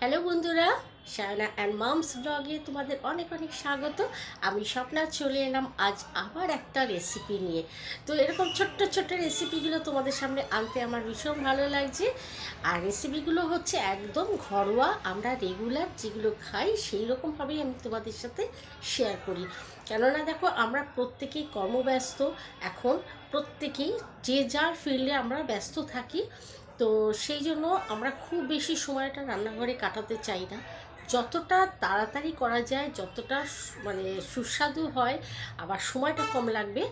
Hello বন্ধুরা, Shayna and mum's ব্লগে তোমাদের অনেক অনেক স্বাগত। আমি স্বপ্না চলে এলাম আজ আবার একটা রেসিপি নিয়ে। তো এরকম ছোট্ট ছোট্ট রেসিপিগুলো তোমাদের সামনে আনতে আমার ভীষণ ভালো লাগছে। আর রেসিপিগুলো হচ্ছে একদম ঘরোয়া, আমরা রেগুলার যেগুলো খাই সেই রকমভাবেই আমি তোমাদের সাথে শেয়ার করি। কেননা দেখো, আমরা প্রত্যেকেই কর্মব্যস্ত এখন, প্রত্যেকেই যে যার ফিল্ডে আমরা ব্যস্ত থাকি। তো সেই জন্য আমরা খুব বেশি সময়টা রান্নাঘরে কাটাতে চাই না। যতটা তাড়াতাড়ি করা যায়, যতটা মানে সুস্বাদু হয়, আবার সময়টা কম লাগবে,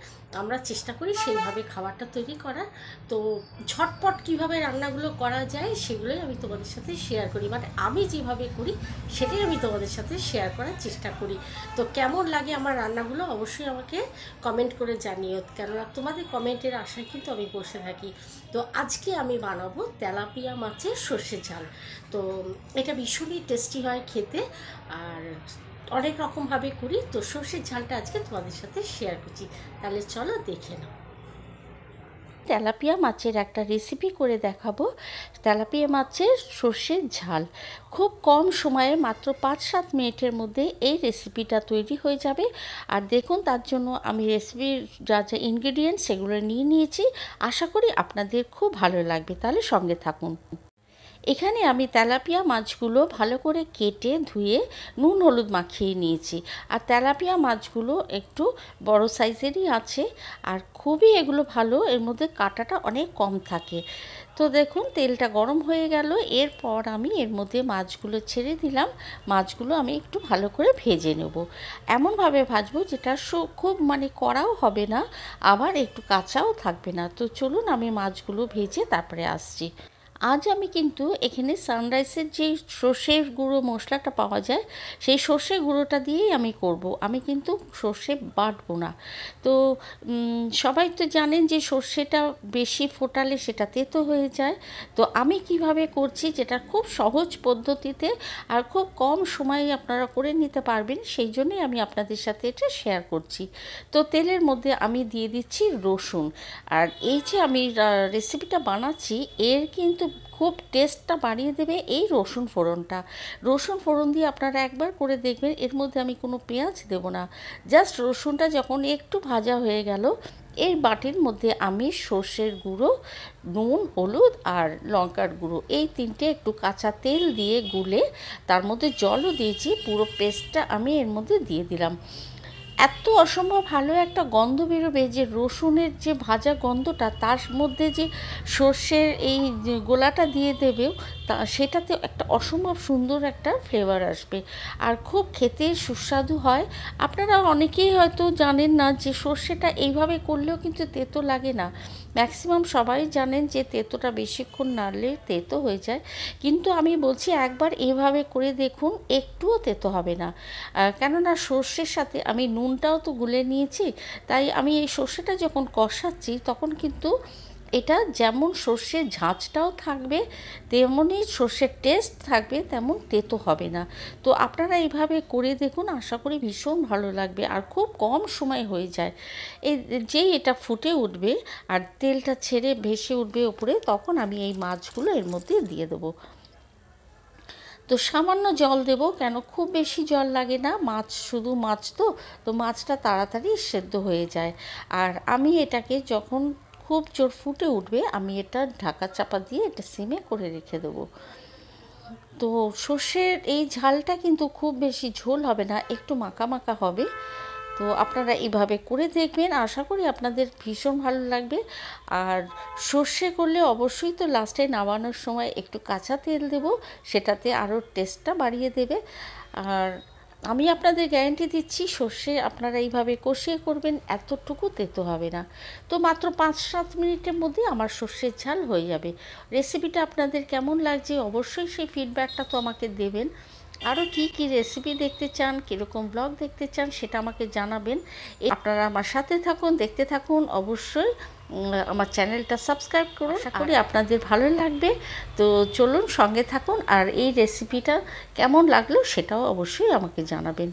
আমরা চেষ্টা করি সেইভাবে খাবারটা তৈরি করার। তো ঝটপট কিভাবে রান্নাগুলো করা যায় সেগুলোই আমি তোমাদের সাথে শেয়ার করি, মানে আমি যেভাবে করি সেটাই আমি তোমাদের সাথে শেয়ার করার চেষ্টা করি। তো কেমন লাগে আমার রান্নাগুলো অবশ্যই আমাকে কমেন্ট করে জানিও, কেননা তোমাদের কমেন্টের আশায় কিন্তু আমি বসে থাকি। তো আজকে আমি বানাবো তেলাপিয়া মাছের সর্ষে ঝাল। তো এটা ভীষণই টেস্টি হয় খেতে, আর অনেক রকমভাবে করি। তো সর্ষের ঝালটা আজকে তোমাদের সাথে শেয়ার করছি, তাহলে চলো দেখে নাও। তেলাপিয়া মাছের একটা রেসিপি করে দেখাবো। তেলাপিয়া মাছের সর্ষের ঝাল খুব কম সময়ে, মাত্র 5-7 মিনিটের মধ্যে এই রেসিপিটা তৈরি হয়ে যাবে। আর দেখুন, তার জন্য আমি রেসিপির যা যা ইনগ্রেডিয়েন্টস সেগুলো নিয়ে নিয়েছি। আশা করি আপনাদের খুব ভালো লাগবে, তাহলে সঙ্গে থাকুন। এখানে আমি তেলাপিয়া মাছগুলো ভালো করে কেটে ধুয়ে নুন হলুদ মাখিয়ে নিয়েছি। আর তেলাপিয়া মাছগুলো একটু বড় সাইজেরই আছে, আর খুবই এগুলো ভালো, এর মধ্যে কাঁটাটা অনেক কম থাকে। তো দেখুন, তেলটা গরম হয়ে গেল। এরপর আমি এর মধ্যে মাছগুলো ছেড়ে দিলাম। মাছগুলো আমি একটু ভালো করে ভেজে নেব, এমনভাবে ভাজবো যেটা খুব মানে কড়াও হবে না, আবার একটু কাঁচাও থাকবে না। তো চলুন, আমি মাছগুলো ভেজে তারপরে আসছি। আজ আমি কিন্তু এখানে সানরাইসের যে সর্ষের গুঁড়ো মশলাটা পাওয়া যায়, সেই সর্ষে গুঁড়োটা দিয়েই আমি করব। আমি কিন্তু সর্ষে বাটবো না। তো সবাই তো জানেন যে সর্ষেটা বেশি ফোটালে সেটা তেতো হয়ে যায়। তো আমি কিভাবে করছি, যেটা খুব সহজ পদ্ধতিতে আর খুব কম সময়ে আপনারা করে নিতে পারবেন, সেই জন্যই আমি আপনাদের সাথে এটা শেয়ার করছি। তো তেলের মধ্যে আমি দিয়ে দিচ্ছি রসুন। আর এই যে আমি রেসিপিটা বানাচ্ছি, এর কিন্তু খুব টেস্টটা বাড়িয়ে দেবে এই রসুন ফোড়নটা। রসুন ফোড়ন দিয়ে আপনারা একবার করে দেখবেন। এর মধ্যে আমি কোনো পেঁয়াজ দেব না, জাস্ট রসুনটা যখন একটু ভাজা হয়ে গেল, এই বাটির মধ্যে আমি সর্ষের গুঁড়ো, নুন, হলুদ আর লঙ্কার গুঁড়ো, এই তিনটে একটু কাঁচা তেল দিয়ে গুলে, তার মধ্যে জলও দিয়েছি, পুরো পেস্টটা আমি এর মধ্যে দিয়ে দিলাম। এত অসম্ভব ভালো একটা গন্ধ বেরোবে, যে রসুনের যে ভাজা গন্ধটা, তার মধ্যে যে সর্ষের এই গোলাটা দিয়ে দেবেও, তা সেটাতে একটা অসম্ভব সুন্দর একটা ফ্লেভার আসবে, আর খুব খেতে সুস্বাদু হয়। আপনারা অনেকেই হয়তো জানেন না যে সর্ষেটা এইভাবে করলেও কিন্তু তেতো লাগে না। ম্যাক্সিমাম সবাই জানেন যে তেতোটা বেশিক্ষণ নাড়লে তেতো হয়ে যায়, কিন্তু আমি বলছি একবার এভাবে করে দেখুন, একটুও তেতো হবে না। কেননা সর্ষের সাথে আমি নুনটাও তো গুলে নিয়েছি, তাই আমি এই সর্ষেটা যখন কষাচ্ছি তখন কিন্তু এটা যেমন সর্ষের ঝাঁঝটাও থাকবে, তেমনই সর্ষের টেস্ট থাকবে, তেমন তেতো হবে না। তো আপনারা এইভাবে করে দেখুন, আশা করি ভীষণ ভালো লাগবে, আর খুব কম সময় হয়ে যায়। এই যেই এটা ফুটে উঠবে আর তেলটা ছেড়ে ভেসে উঠবে ওপরে, তখন আমি এই মাছগুলো এর মধ্যে দিয়ে দেবো। তো সামান্য জল দেব, কেন খুব বেশি জল লাগে না, মাছ শুধু মাছ তো, তো মাছটা তাড়াতাড়ি সেদ্ধ হয়ে যায়। আর আমি এটাকে যখন খুব জোর ফুটে উঠবে, আমি এটা ঢাকা চাপা দিয়ে এটা সিমে করে রেখে দেবো। তো সর্ষের এই ঝালটা কিন্তু খুব বেশি ঝোল হবে না, একটু মাখা মাখা হবে। তো আপনারা এইভাবে করে দেখবেন, আশা করি আপনাদের ভীষণ ভালো লাগবে। আর সর্ষে করলে অবশ্যই তো লাস্টে নামানোর সময় একটু কাঁচা তেল দেব, সেটাতে আরও টেস্টটা বাড়িয়ে দেবে। আর আমি আপনাদের গ্যারান্টি দিচ্ছি, সর্ষে আপনারা এইভাবে কষিয়ে করবেন, এতটুকু তেতো হবে না। তো মাত্র 5-7 মিনিটের মধ্যে আমার সর্ষের ঝাল হয়ে যাবে। রেসিপিটা আপনাদের কেমন লাগছে অবশ্যই সেই ফিডব্যাকটা তো আমাকে দেবেন। আরও কী কী রেসিপি দেখতে চান, কীরকম ব্লগ দেখতে চান, সেটা আমাকে জানাবেন। আপনারা আমার সাথে থাকুন, দেখতে থাকুন, অবশ্যই আমার চ্যানেলটা সাবস্ক্রাইব করুন। আশা করি আপনাদের ভালো লাগবে। তো চলুন, সঙ্গে থাকুন, আর এই রেসিপিটা কেমন লাগলো সেটাও অবশ্যই আমাকে জানাবেন।